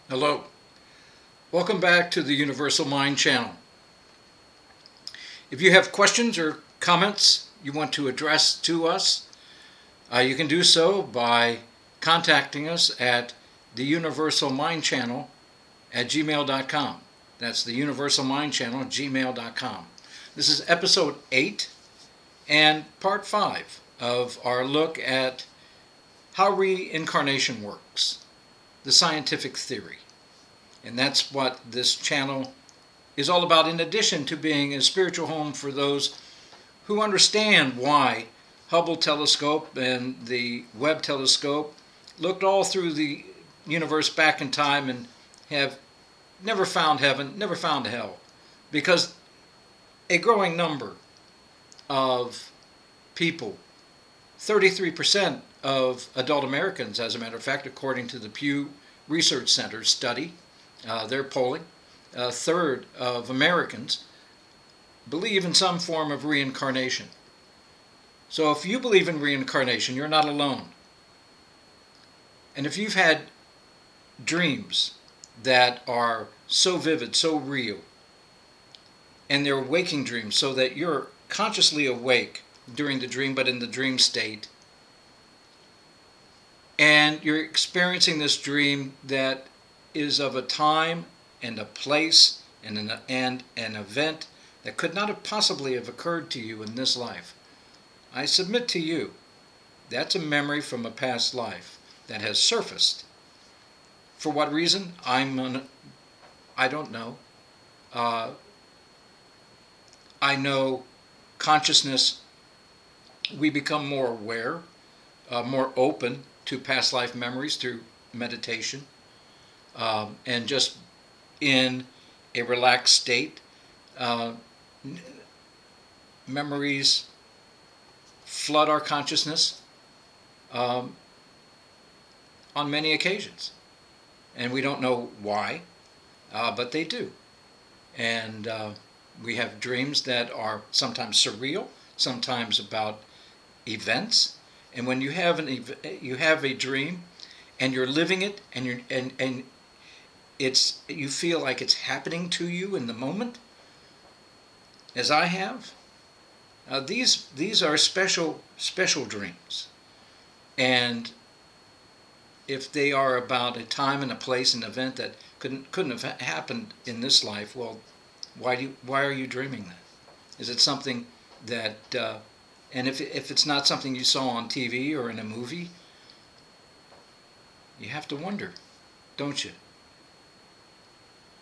Hello. Welcome back to the Universal Mind channel. If you have questions or comments you want to address to us, you can do so by contacting us at theuniversalmindchannel@gmail.com. That's the Universal Mind Channel at gmail.com. This is episode 8 and part 5 of our look at how reincarnation works, the scientific theory. And that's what this channel is all about, in addition to being a spiritual home for those who understand why Hubble telescope and the Webb telescope looked all through the universe back in time and have never found heaven, never found hell. Because a growing number of people, 33% of adult Americans, as a matter of fact, according to the Pew Research Center study, their polling, a third of Americans believe in some form of reincarnation. So if you believe in reincarnation, you're not alone. And if you've had dreams that are so vivid, so real, and they're waking dreams so that you're consciously awake during the dream, but in the dream state, and you're experiencing this dream that is of a time and a place and an event that could not have possibly have occurred to you in this life, I submit to you that's a memory from a past life that has surfaced. For what reason? I don't know. I know consciousness, we become more aware, more open to past life memories through meditation, and just in a relaxed state. Memories flood our consciousness on many occasions, and we don't know why, but they do. And we have dreams that are sometimes surreal, sometimes about events. And when you have a dream, and you're living it, and you feel like it's happening to you in the moment, as I have. These are special dreams, and if they are about a time and a place and event that couldn't have happened in this life, well, why are you dreaming that? Is it something that and if it's not something you saw on TV or in a movie, you have to wonder, don't you?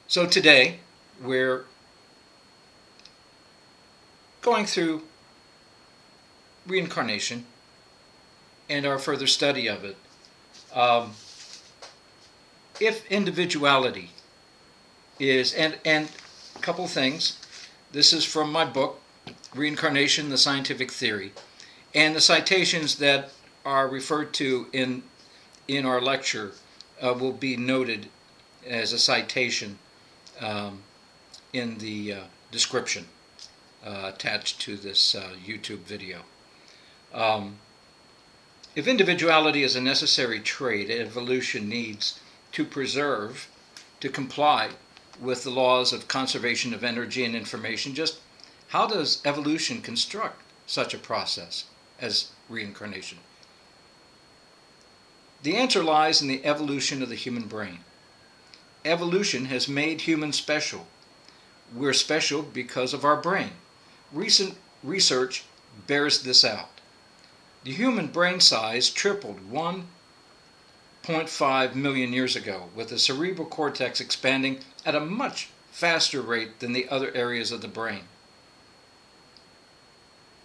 So today we're going through reincarnation and our further study of it. If individuality is, and a couple things, this is from my book, Reincarnation, the Scientific Theory, and the citations that are referred to in our lecture will be noted as a citation in the description attached to this YouTube video. If individuality is a necessary trait evolution needs to preserve, to comply with the laws of conservation of energy and information, just how does evolution construct such a process as reincarnation? The answer lies in the evolution of the human brain. Evolution has made humans special. We're special because of our brain. Recent research bears this out. The human brain size tripled 1.5 million years ago, with the cerebral cortex expanding at a much faster rate than the other areas of the brain.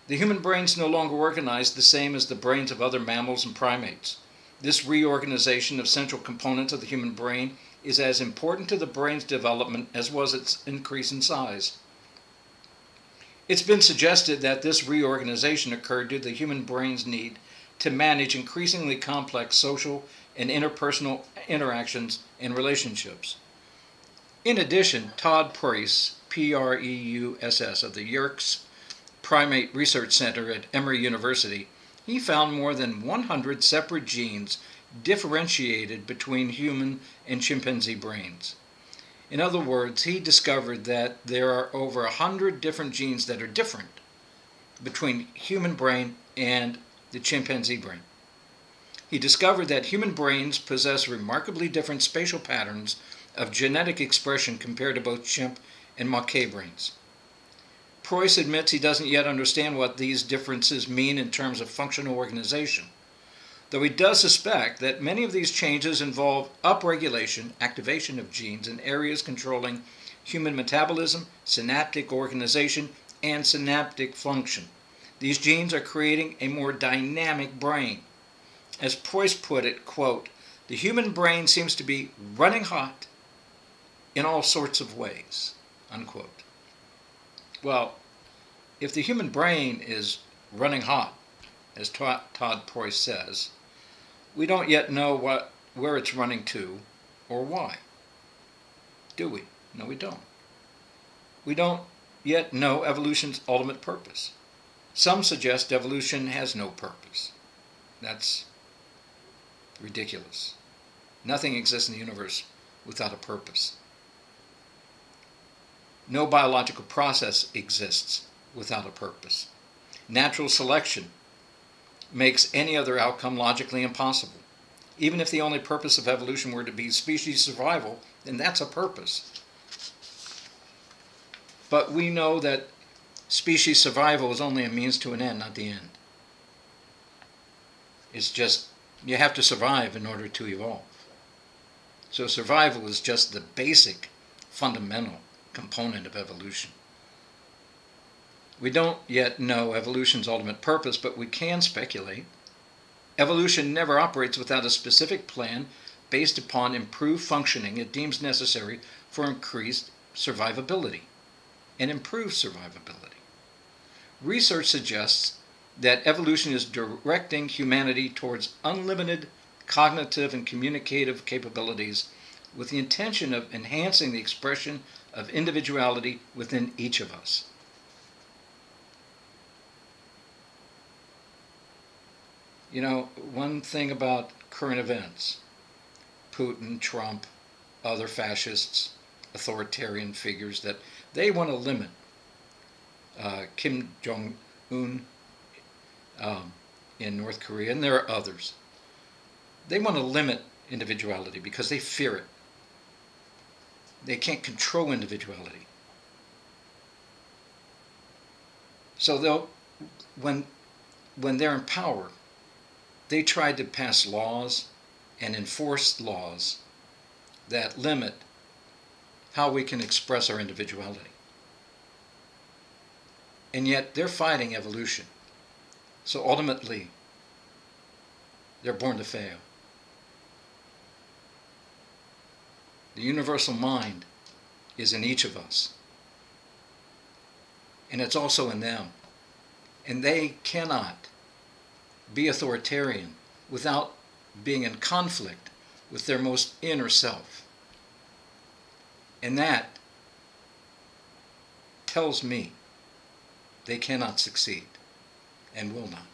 The human brain is no longer organized the same as the brains of other mammals and primates. This reorganization of central components of the human brain is as important to the brain's development as was its increase in size. It's been suggested that this reorganization occurred due to the human brain's need to manage increasingly complex social and interpersonal interactions and relationships. In addition, Todd Preuss, Preuss, of the Yerkes Primate Research Center at Emory University, he found more than 100 separate genes differentiated between human and chimpanzee brains. In other words, he discovered that there are over 100 different genes that are different between human brain and the chimpanzee brain. He discovered that human brains possess remarkably different spatial patterns of genetic expression compared to both chimp and macaque brains. Preuss admits he doesn't yet understand what these differences mean in terms of functional organization, though he does suspect that many of these changes involve upregulation, activation of genes in areas controlling human metabolism, synaptic organization, and synaptic function. These genes are creating a more dynamic brain. As Preuss put it, quote, "The human brain seems to be running hot in all sorts of ways," unquote. Well, if the human brain is running hot, as Todd Preuss says, we don't yet know where it's running to or why. Do we? No, we don't. We don't yet know evolution's ultimate purpose. Some suggest evolution has no purpose. That's ridiculous. Nothing exists in the universe without a purpose. No biological process exists without a purpose. Natural selection makes any other outcome logically impossible. Even if the only purpose of evolution were to be species survival, then that's a purpose. But we know that species survival is only a means to an end, not the end. It's just, you have to survive in order to evolve. So survival is just the basic, fundamental component of evolution. We don't yet know evolution's ultimate purpose, but we can speculate. Evolution never operates without a specific plan based upon improved functioning it deems necessary for increased survivability and improved survivability. Research suggests that evolution is directing humanity towards unlimited cognitive and communicative capabilities with the intention of enhancing the expression of individuality within each of us. You know, one thing about current events, Putin, Trump, other fascists, authoritarian figures, that they want to limit Kim Jong-un in North Korea, and there are others. They want to limit individuality because they fear it. They can't control individuality. So when they're in power, they try to pass laws and enforce laws that limit how we can express our individuality. And yet they're fighting evolution. So ultimately, they're born to fail. The universal mind is in each of us. And it's also in them. And they cannot be authoritarian without being in conflict with their most inner self. And that tells me they cannot succeed and will not.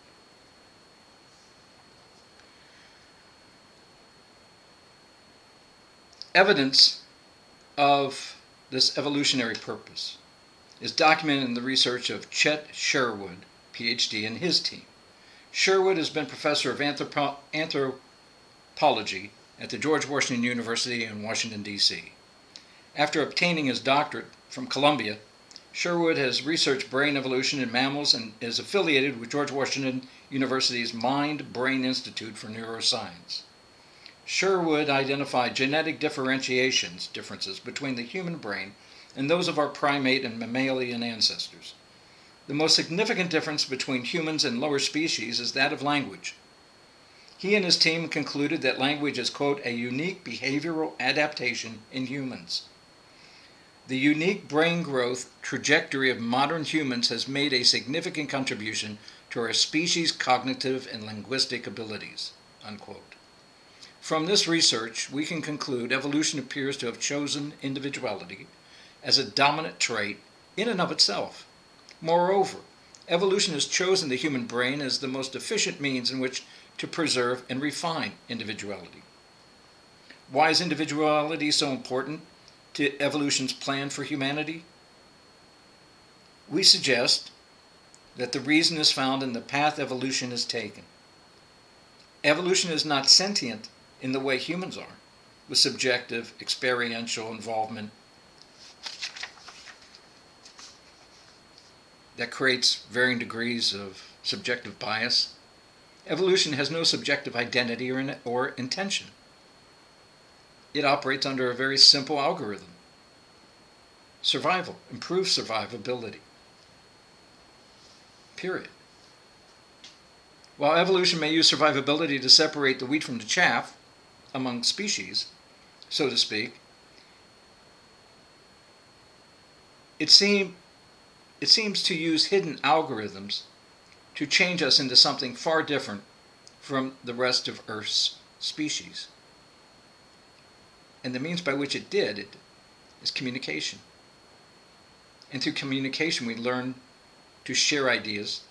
Evidence of this evolutionary purpose is documented in the research of Chet Sherwood, PhD, and his team. Sherwood has been professor of anthropology at the George Washington University in Washington, D.C. After obtaining his doctorate from Columbia, Sherwood has researched brain evolution in mammals and is affiliated with George Washington University's Mind-Brain Institute for Neuroscience. Sherwood identified genetic differences between the human brain and those of our primate and mammalian ancestors. The most significant difference between humans and lower species is that of language. He and his team concluded that language is, quote, a unique behavioral adaptation in humans. The unique brain growth trajectory of modern humans has made a significant contribution to our species' cognitive and linguistic abilities, unquote. From this research, we can conclude evolution appears to have chosen individuality as a dominant trait in and of itself. Moreover, evolution has chosen the human brain as the most efficient means in which to preserve and refine individuality. Why is individuality so important to evolution's plan for humanity? We suggest that the reason is found in the path evolution has taken. Evolution is not sentient in the way humans are, with subjective, experiential involvement that creates varying degrees of subjective bias. Evolution has no subjective identity or intention. It operates under a very simple algorithm. Survival, improved survivability. Period. While evolution may use survivability to separate the wheat from the chaff among species, so to speak, it seems to use hidden algorithms to change us into something far different from the rest of Earth's species. And the means by which it did it is communication. And through communication we learn to share ideas,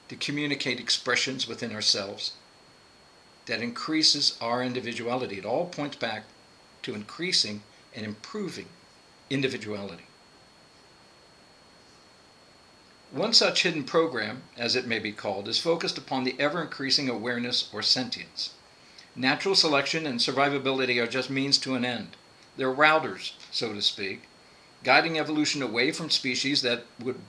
to communicate expressions within ourselves that increases our individuality. It all points back to increasing and improving individuality. One such hidden program, as it may be called, is focused upon the ever-increasing awareness or sentience. Natural selection and survivability are just means to an end. They're routers, so to speak, guiding evolution away from species that would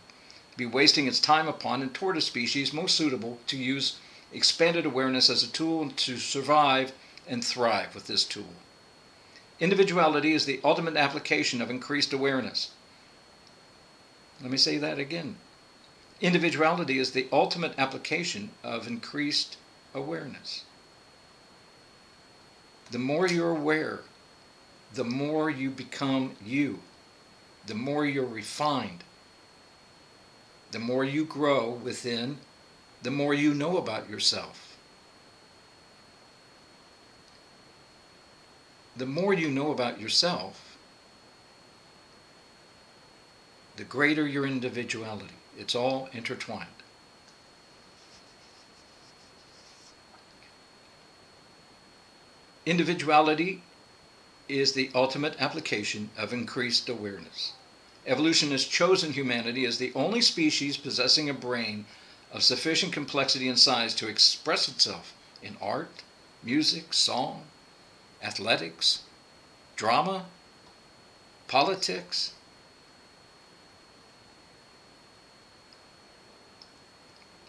be wasting its time upon and toward a species most suitable to use expanded awareness as a tool to survive and thrive with this tool. Individuality is the ultimate application of increased awareness. Let me say that again. Individuality is the ultimate application of increased awareness. The more you're aware, the more you become you, the more you're refined, the more you grow within, the more you know about yourself. The more you know about yourself, the greater your individuality. It's all intertwined. Individuality is the ultimate application of increased awareness. Evolution has chosen humanity as the only species possessing a brain of sufficient complexity and size to express itself in art, music, song, athletics, drama, politics.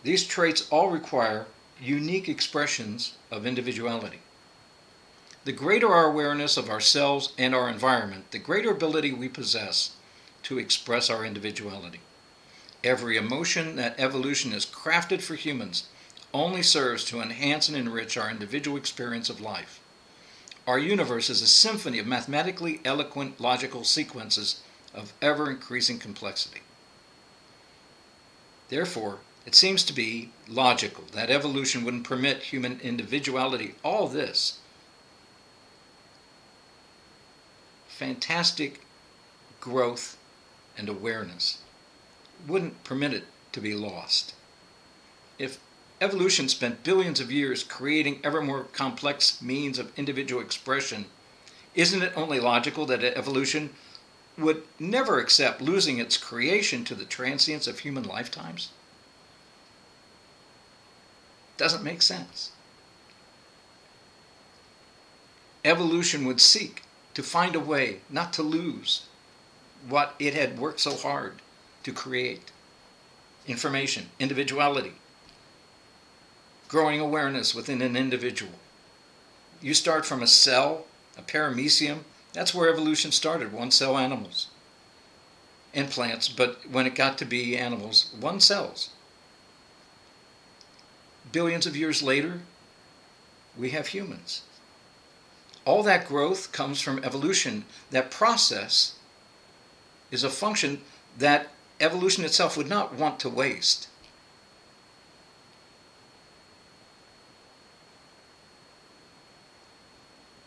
These traits all require unique expressions of individuality. The greater our awareness of ourselves and our environment, the greater ability we possess to express our individuality. Every emotion that evolution has crafted for humans only serves to enhance and enrich our individual experience of life. Our universe is a symphony of mathematically eloquent logical sequences of ever-increasing complexity. Therefore, it seems to be logical that evolution wouldn't permit human individuality, all this fantastic growth and awareness, wouldn't permit it to be lost. If evolution spent billions of years creating ever more complex means of individual expression, isn't it only logical that evolution would never accept losing its creation to the transience of human lifetimes? Doesn't make sense. Evolution would seek to find a way not to lose what it had worked so hard to create. Information, individuality, growing awareness within an individual. You start from a cell, a paramecium. That's where evolution started, one-cell animals and plants, but when it got to be animals, one cells. Billions of years later, we have humans. All that growth comes from evolution. That process is a function that evolution itself would not want to waste.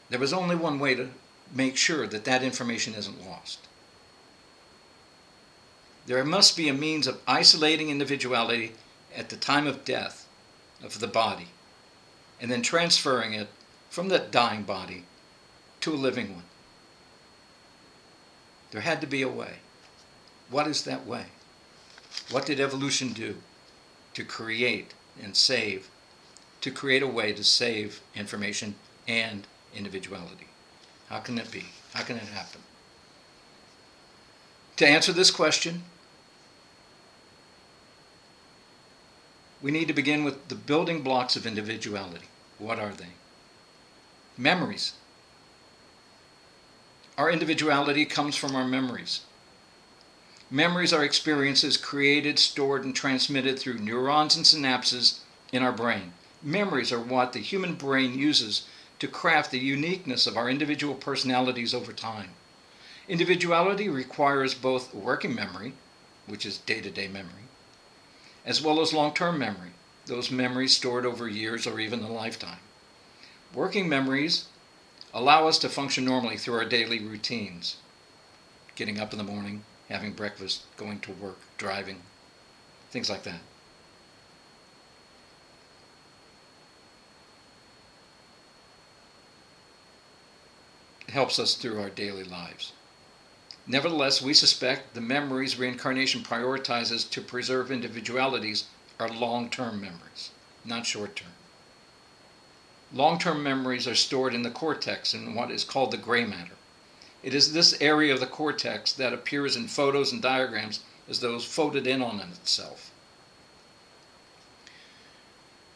There was only one way to make sure that that information isn't lost. There must be a means of isolating individuality at the time of death of the body, and then transferring it from the dying body to a living one. There had to be a way. What is that way? What did evolution do to create and save, to create a way to save information and individuality? How can it be? How can it happen? To answer this question, we need to begin with the building blocks of individuality. What are they? Memories. Our individuality comes from our memories. Memories are experiences created, stored, and transmitted through neurons and synapses in our brain. Memories are what the human brain uses to craft the uniqueness of our individual personalities over time. Individuality requires both working memory, which is day-to-day memory, as well as long-term memory, those memories stored over years or even a lifetime. Working memories allow us to function normally through our daily routines, getting up in the morning, having breakfast, going to work, driving, things like that. It helps us through our daily lives. Nevertheless, we suspect the memories reincarnation prioritizes to preserve individualities are long-term memories, not short-term. Long-term memories are stored in the cortex in what is called the gray matter. It is this area of the cortex that appears in photos and diagrams as though folded in on itself.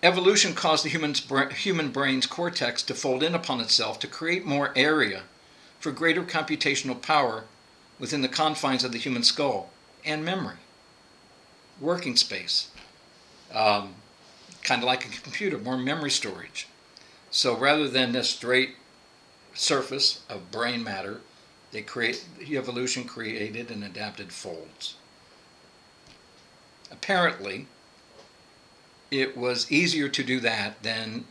Evolution caused the human brain's cortex to fold in upon itself to create more area for greater computational power within the confines of the human skull and memory. Working space, kind of like a computer, more memory storage. So rather than this straight surface of brain matter, evolution created and adapted folds. Apparently, it was easier to do that than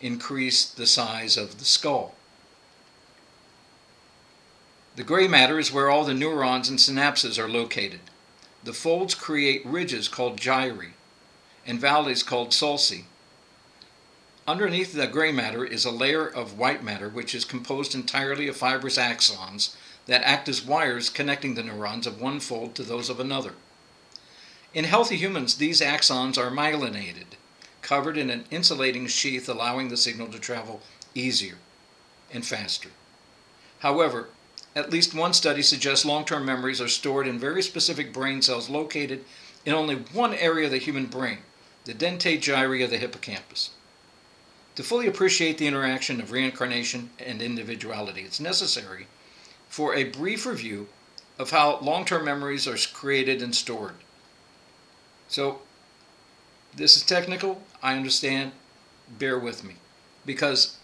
increase the size of the skull. The gray matter is where all the neurons and synapses are located. The folds create ridges called gyri and valleys called sulci. Underneath the gray matter is a layer of white matter which is composed entirely of fibrous axons that act as wires connecting the neurons of one fold to those of another. In healthy humans, these axons are myelinated, covered in an insulating sheath allowing the signal to travel easier and faster. However, at least one study suggests long-term memories are stored in very specific brain cells located in only one area of the human brain, the dentate gyri of the hippocampus. To fully appreciate the interaction of reincarnation and individuality, it's necessary for a brief review of how long-term memories are created and stored. So, this is technical, I understand, bear with me. Because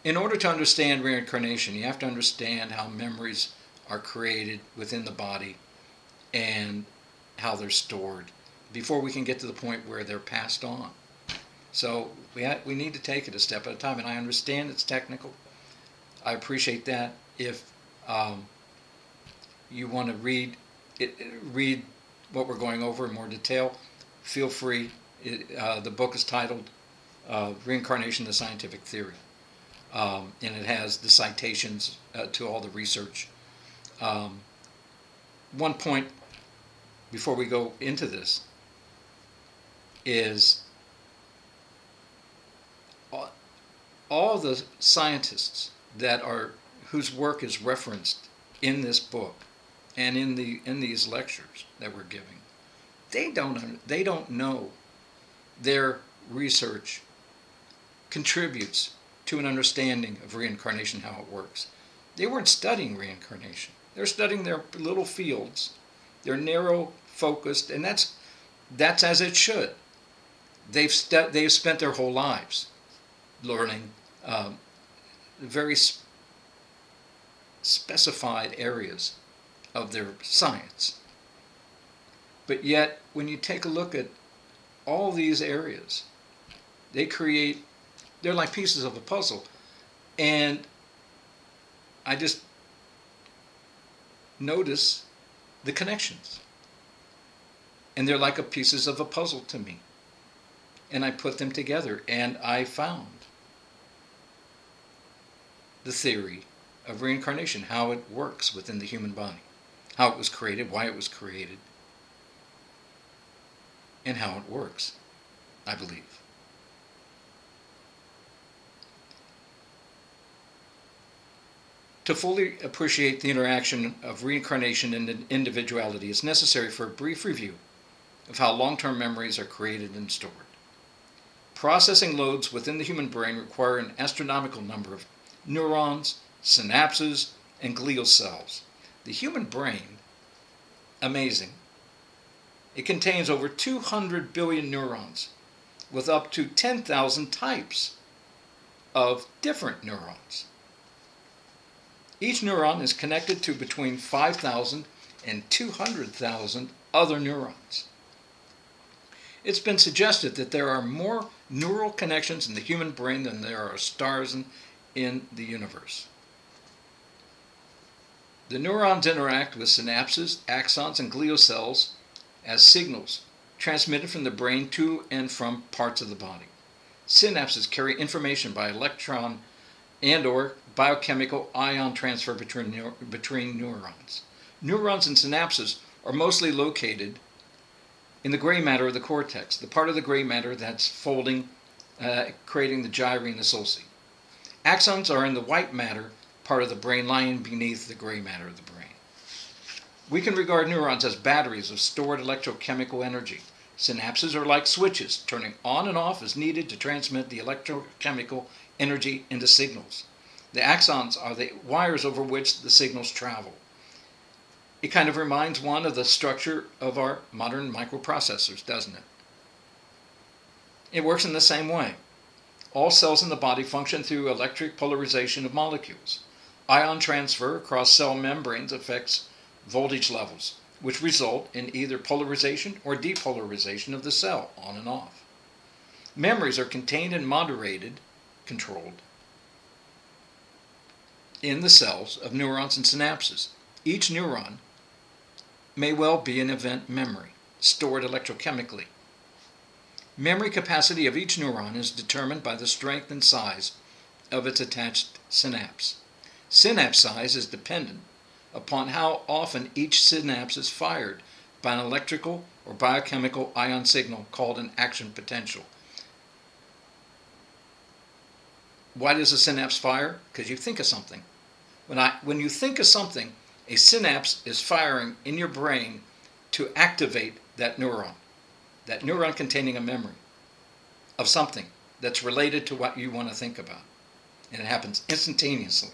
in order to understand reincarnation, you have to understand how memories are created within the body and how they're stored before we can get to the point where they're passed on. So we need to take it a step at a time, and I understand it's technical. I appreciate that. If you want to read what we're going over in more detail, feel free. The book is titled Reincarnation, the Scientific Theory, and it has the citations to all the research. One point before we go into this is all the scientists whose work is referenced in this book and in these lectures that we're giving, they don't know their research contributes to an understanding of reincarnation, how it works. They weren't studying reincarnation. They're studying their little fields. They're narrow focused, and that's as it should. They've spent their whole lives learning very specified areas of their science. But yet, when you take a look at all these areas, they're like pieces of a puzzle. And I just notice the connections. And they're like pieces of a puzzle to me. And I put them together, and I found the theory of reincarnation, how it works within the human body, how it was created, why it was created, and how it works, I believe. To fully appreciate the interaction of reincarnation and individuality, it's necessary for a brief review of how long-term memories are created and stored. Processing loads within the human brain require an astronomical number of neurons, synapses, and glial cells. The human brain, amazing, it contains over 200 billion neurons with up to 10,000 types of different neurons. Each neuron is connected to between 5,000 and 200,000 other neurons. It's been suggested that there are more neural connections in the human brain than there are stars in the universe. The neurons interact with synapses, axons, and glial cells as signals transmitted from the brain to and from parts of the body. Synapses carry information by electron and or biochemical ion transfer between neurons. Neurons and synapses are mostly located in the gray matter of the cortex, the part of the gray matter that's folding, creating the gyri and the sulci. Axons are in the white matter part of the brain lying beneath the gray matter of the brain. We can regard neurons as batteries of stored electrochemical energy. Synapses are like switches, turning on and off as needed to transmit the electrochemical energy into signals. The axons are the wires over which the signals travel. It kind of reminds one of the structure of our modern microprocessors, doesn't it? It works in the same way. All cells in the body function through electric polarization of molecules. Ion transfer across cell membranes affects voltage levels, which result in either polarization or depolarization of the cell, on and off. Memories are contained and controlled in the cells of neurons and synapses. Each neuron may well be an event memory, stored electrochemically. Memory capacity of each neuron is determined by the strength and size of its attached synapse. Synapse size is dependent upon how often each synapse is fired by an electrical or biochemical ion signal called an action potential. Why does a synapse fire? Because you think of something. When you think of something, a synapse is firing in your brain to activate that neuron containing a memory of something that's related to what you want to think about. And it happens instantaneously.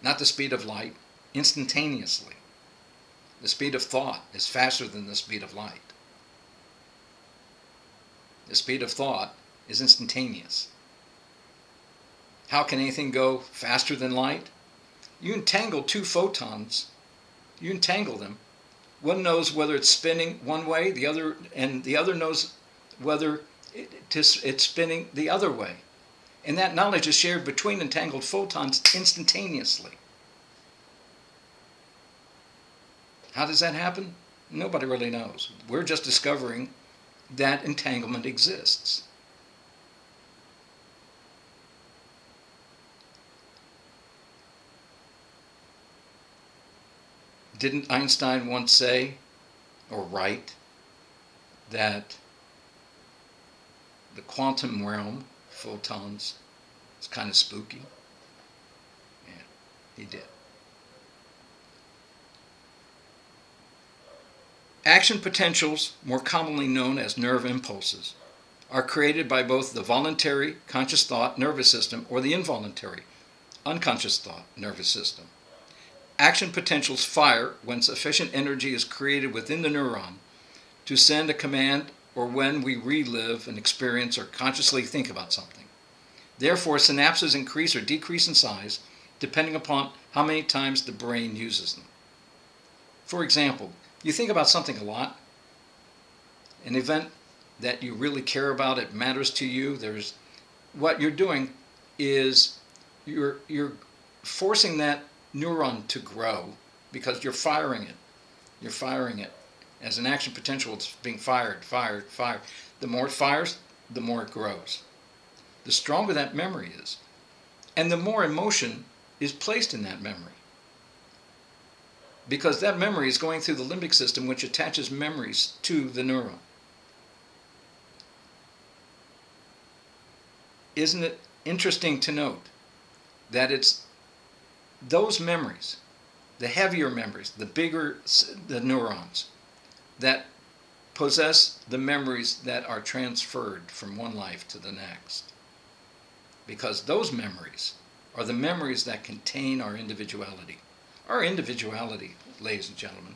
Not the speed of light, instantaneously. The speed of thought is faster than the speed of light. The speed of thought is instantaneous. How can anything go faster than light? You entangle two photons, you entangle them. One knows whether it's spinning one way, the other knows whether it's spinning the other way. And that knowledge is shared between entangled photons instantaneously. How does that happen? Nobody really knows. We're just discovering that entanglement exists. Didn't Einstein once say, or write, that the quantum realm, photons, is kind of spooky? Yeah, he did. Action potentials, more commonly known as nerve impulses, are created by both the voluntary conscious thought nervous system or the involuntary unconscious thought nervous system. Action potentials fire when sufficient energy is created within the neuron to send a command or when we relive an experience or consciously think about something. Therefore, synapses increase or decrease in size depending upon how many times the brain uses them. For example, you think about something a lot, an event that you really care about, it matters to you, what you're doing is you're forcing that neuron to grow because you're firing it. You're firing it. As an action potential, it's being fired. The more it fires, the more it grows. the stronger that memory is, and the more emotion is placed in that memory. Because that memory is going through the limbic system, which attaches memories to the neuron. Isn't it interesting to note that it's those memories, the heavier memories, the bigger the neurons, that possess the memories that are transferred from one life to the next? Because those memories are the memories that contain our individuality. Our individuality, ladies and gentlemen,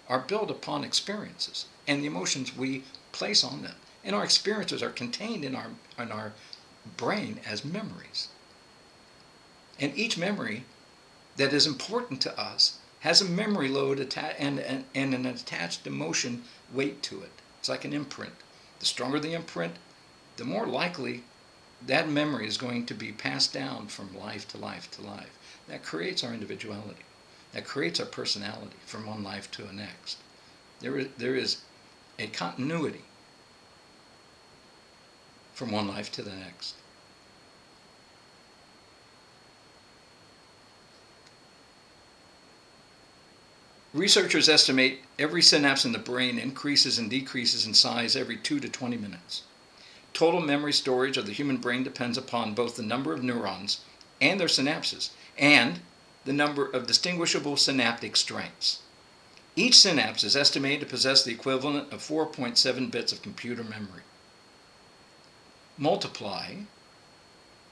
are built upon experiences and the emotions we place on them. And our experiences are contained in our brain as memories. And each memory that is important to us has a memory load and an attached emotion weight to it. It's like an imprint. The stronger the imprint, the more likely that memory is going to be passed down from life to life to life. That creates our individuality. That creates our personality from one life to the next. There is a continuity from one life to the next. Researchers estimate every synapse in the brain increases and decreases in size every 2 to 20 minutes. Total memory storage of the human brain depends upon both the number of neurons and their synapses, and the number of distinguishable synaptic strengths. Each synapse is estimated to possess the equivalent of 4.7 bits of computer memory. Multiply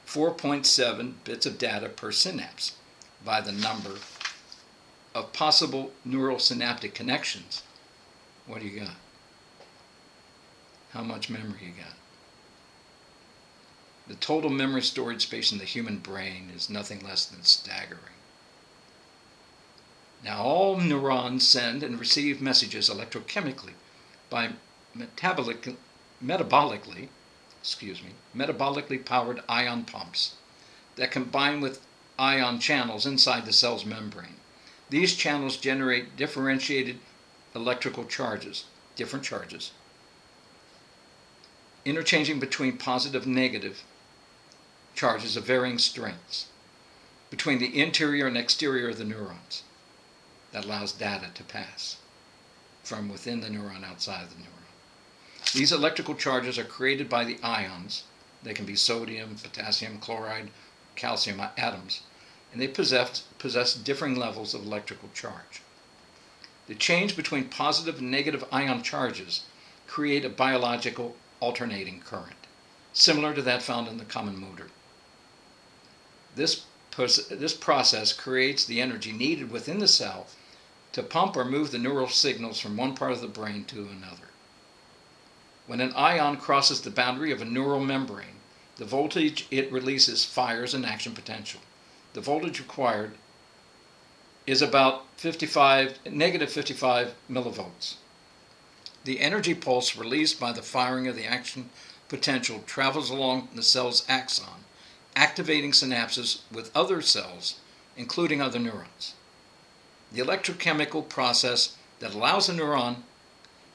4.7 bits of data per synapse by the number of possible neural synaptic connections. What do you got? How much memory you got? The total memory storage space in the human brain is nothing less than staggering. Now, all neurons send and receive messages electrochemically by metabolically powered ion pumps that combine with ion channels inside the cell's membrane. These channels generate differentiated electrical charges, different charges, interchanging between positive and negative charges of varying strengths between the interior and exterior of the neurons. That allows data to pass from within the neuron outside of the neuron. These electrical charges are created by the ions. They can be sodium, potassium, chloride, calcium atoms, and they possess differing levels of electrical charge. The change between positive and negative ion charges create a biological alternating current, similar to that found in the common motor. This process creates the energy needed within the cell to pump or move the neural signals from one part of the brain to another. When an ion crosses the boundary of a neural membrane, the voltage it releases fires an action potential. The voltage required is about negative 55 millivolts. The energy pulse released by the firing of the action potential travels along the cell's axon, activating synapses with other cells, including other neurons. The electrochemical process that allows a neuron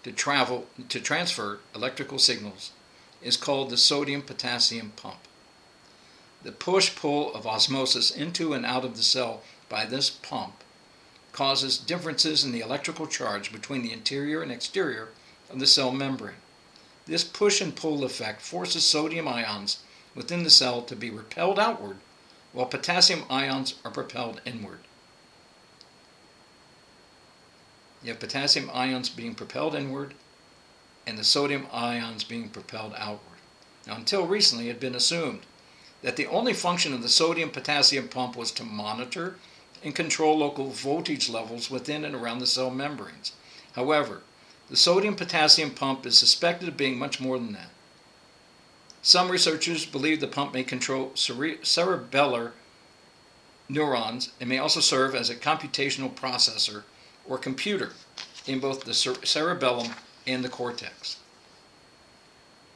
to transfer electrical signals is called the sodium-potassium pump. The push-pull of osmosis into and out of the cell by this pump causes differences in the electrical charge between the interior and exterior of the cell membrane. This push and pull effect forces sodium ions within the cell to be repelled outward, while potassium ions are propelled inward. You have potassium ions being propelled inward and the sodium ions being propelled outward. Now, until recently, it had been assumed that the only function of the sodium-potassium pump was to monitor and control local voltage levels within and around the cell membranes. However, the sodium-potassium pump is suspected of being much more than that. Some researchers believe the pump may control cerebellar neurons and may also serve as a computational processor or computer in both the cerebellum and the cortex.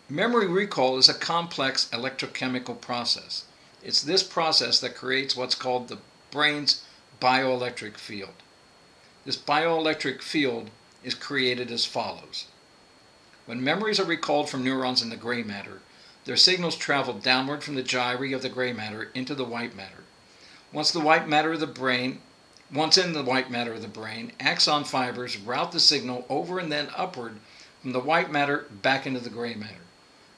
Memory recall is a complex electrochemical process. It's this process that creates what's called the brain's bioelectric field. This bioelectric field is created as follows. When memories are recalled from neurons in the gray matter, their signals travel downward from the gyri of the gray matter into the white matter. Once in the white matter of the brain, axon fibers route the signal over and then upward from the white matter back into the gray matter.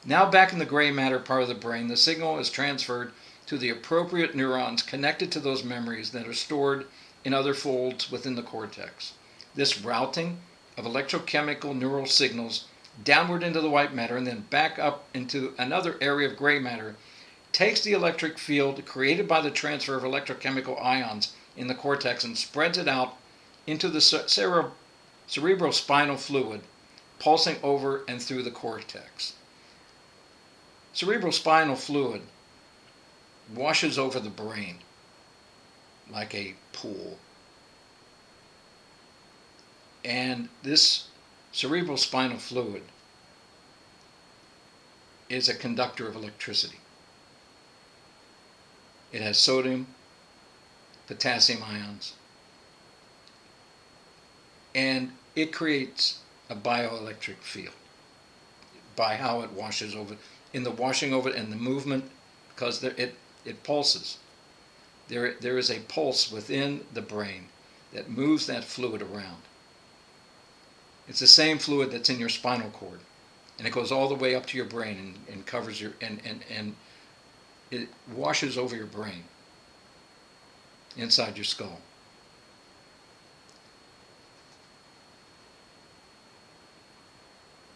Now back in the gray matter part of the brain, the signal is transferred to the appropriate neurons connected to those memories that are stored in other folds within the cortex. This routing of electrochemical neural signals downward into the white matter and then back up into another area of gray matter takes the electric field created by the transfer of electrochemical ions in the cortex and spreads it out into the cerebrospinal fluid, pulsing over and through the cortex. Cerebrospinal fluid washes over the brain like a pool. And this cerebrospinal fluid is a conductor of electricity. It has sodium, potassium ions, and it creates a bioelectric field by how it washes over, in the washing over and the movement, because it pulses. There is a pulse within the brain that moves that fluid around. It's the same fluid that's in your spinal cord, and it goes all the way up to your brain and covers your and it washes over your brain inside your skull.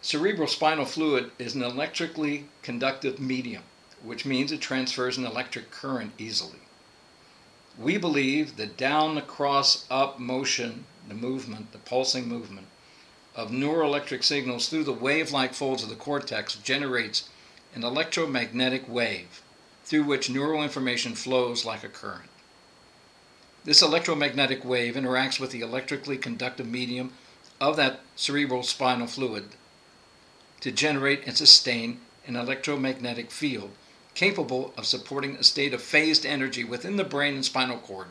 Cerebrospinal fluid is an electrically conductive medium, which means it transfers an electric current easily. We believe that down, across, up motion, the movement, the pulsing movement of neuroelectric signals through the wave-like folds of the cortex generates an electromagnetic wave through which neural information flows like a current. This electromagnetic wave interacts with the electrically conductive medium of that cerebrospinal fluid to generate and sustain an electromagnetic field capable of supporting a state of phased energy within the brain and spinal cord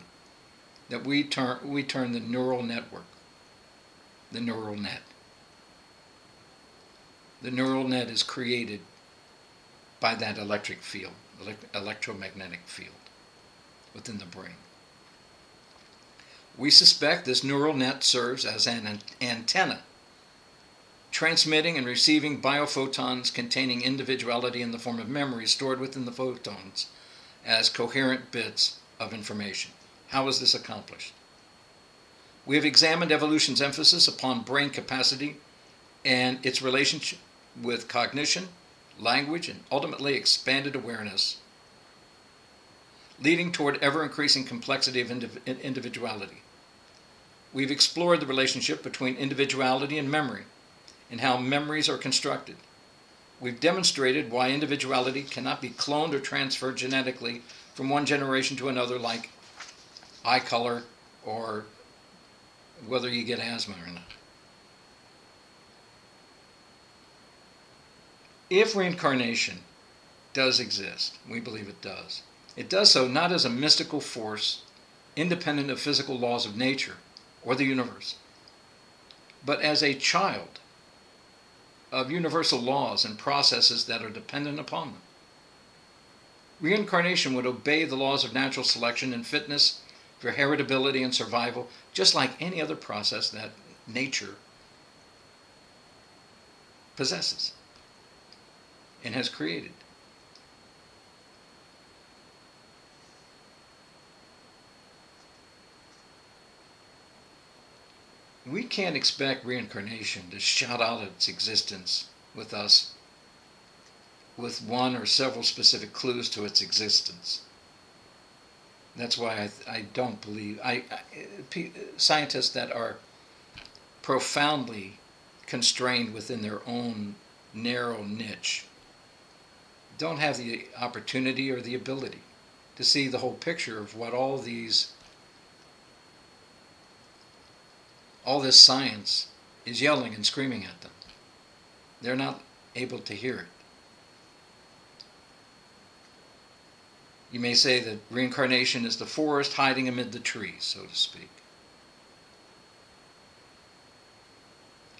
that we term the neural network, the neural net. The neural net is created by that electric field, electromagnetic field within the brain. We suspect this neural net serves as an antenna, transmitting and receiving biophotons containing individuality in the form of memories stored within the photons as coherent bits of information. How is this accomplished? We have examined evolution's emphasis upon brain capacity and its relationship with cognition, language, and ultimately expanded awareness, leading toward ever-increasing complexity of individuality. We've explored the relationship between individuality and memory, and how memories are constructed. We've demonstrated why individuality cannot be cloned or transferred genetically from one generation to another, like eye color or whether you get asthma or not. If reincarnation does exist, we believe it does so not as a mystical force independent of physical laws of nature or the universe, but as a child of universal laws and processes that are dependent upon them. Reincarnation would obey the laws of natural selection and fitness for heritability and survival, just like any other process that nature possesses and has created. We can't expect reincarnation to shout out its existence with us with one or several specific clues to its existence. That's why I don't believe, scientists that are profoundly constrained within their own narrow niche don't have the opportunity or the ability to see the whole picture of what all this science is yelling and screaming at them. They're not able to hear it. You may say that reincarnation is the forest hiding amid the trees, so to speak.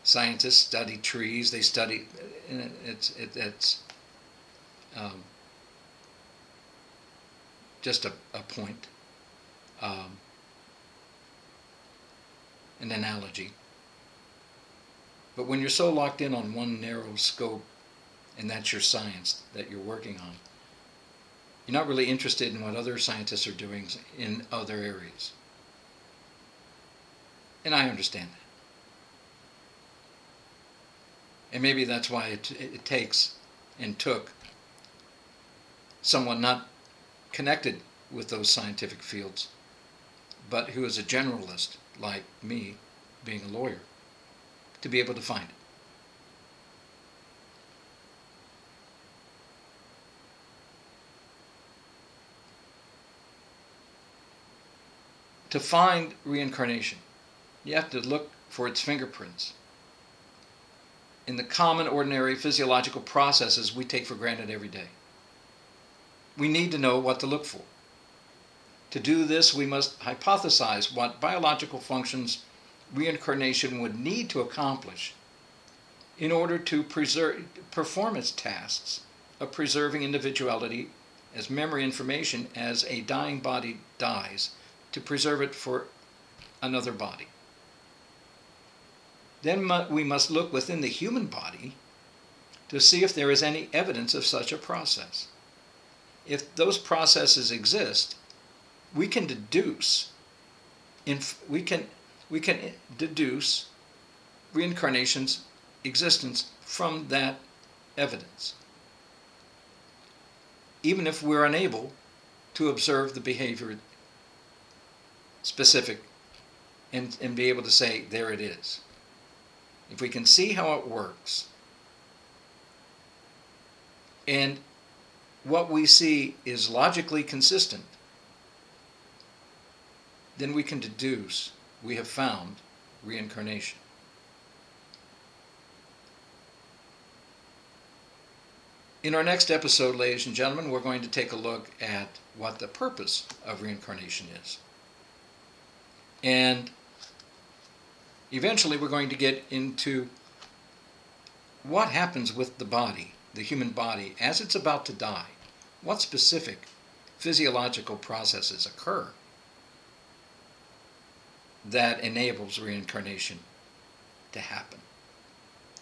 Scientists study trees. They study, it's just a point, an analogy. But when you're so locked in on one narrow scope, and that's your science that you're working on, you're not really interested in what other scientists are doing in other areas. And I understand that. And maybe that's why it takes and took someone not connected with those scientific fields, but who is a generalist, like me, being a lawyer, to be able to find it. To find reincarnation, you have to look for its fingerprints in the common, ordinary physiological processes we take for granted every day. We need to know what to look for. To do this, we must hypothesize what biological functions reincarnation would need to accomplish in order to perform its tasks of preserving individuality as memory information as a dying body dies, to preserve it for another body. Then we must look within the human body to see if there is any evidence of such a process. If those processes exist, we can deduce reincarnation's existence from that evidence, even if we're unable to observe the behavior specific and be able to say, there it is. If we can see how it works, and what we see is logically consistent, then we can deduce we have found reincarnation. In our next episode, ladies and gentlemen, we're going to take a look at what the purpose of reincarnation is. And eventually we're going to get into what happens with the body, the human body, as it's about to die. What specific physiological processes occur that enables reincarnation to happen?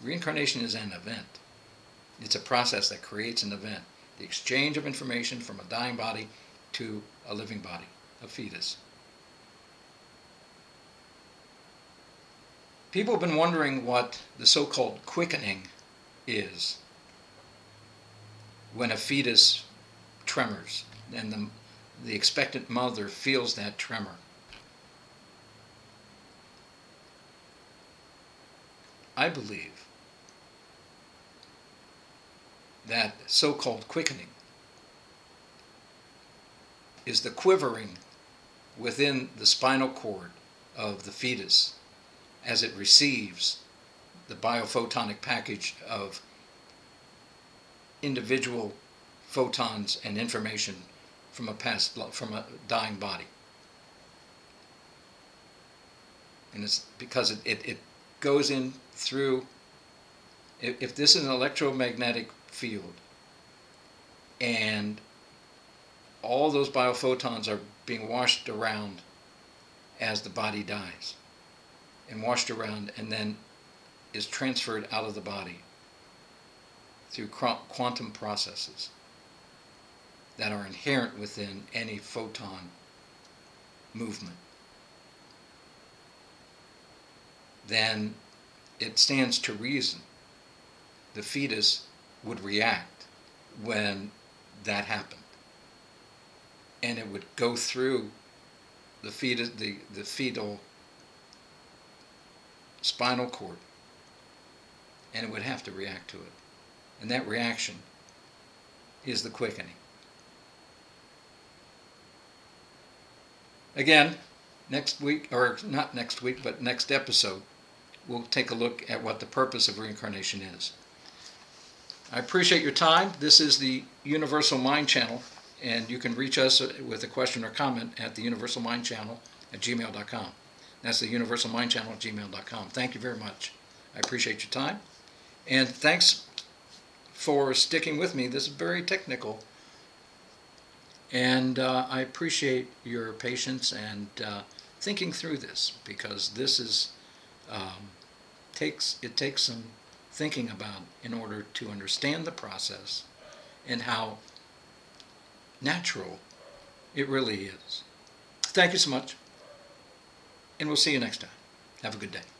Reincarnation is an event. It's a process that creates an event, the exchange of information from a dying body to a living body, a fetus. People have been wondering what the so-called quickening is when a fetus tremors and the expectant mother feels that tremor. I believe that so-called quickening is the quivering within the spinal cord of the fetus as it receives the biophotonic package of individual photons and information from a dying body. And it's because it goes in through, if this is an electromagnetic field and all those biophotons are being washed around as the body dies, and washed around and then is transferred out of the body through quantum processes that are inherent within any photon movement, then it stands to reason the fetus would react when that happened. And it would go through the fetal spinal cord, and it would have to react to it. And that reaction is the quickening. Again, next week, or not next week, but next episode, we'll take a look at what the purpose of reincarnation is. I appreciate your time. This is the Universal Mind Channel, and you can reach us with a question or comment at the universalmindchannel@gmail.com. That's the universalmindchannel@gmail.com. Thank you very much. I appreciate your time. And thanks for sticking with me. This is very technical, and I appreciate your patience and thinking through this, because this is takes some thinking about in order to understand the process and how natural it really is. Thank you so much, and we'll see you next time. Have a good day.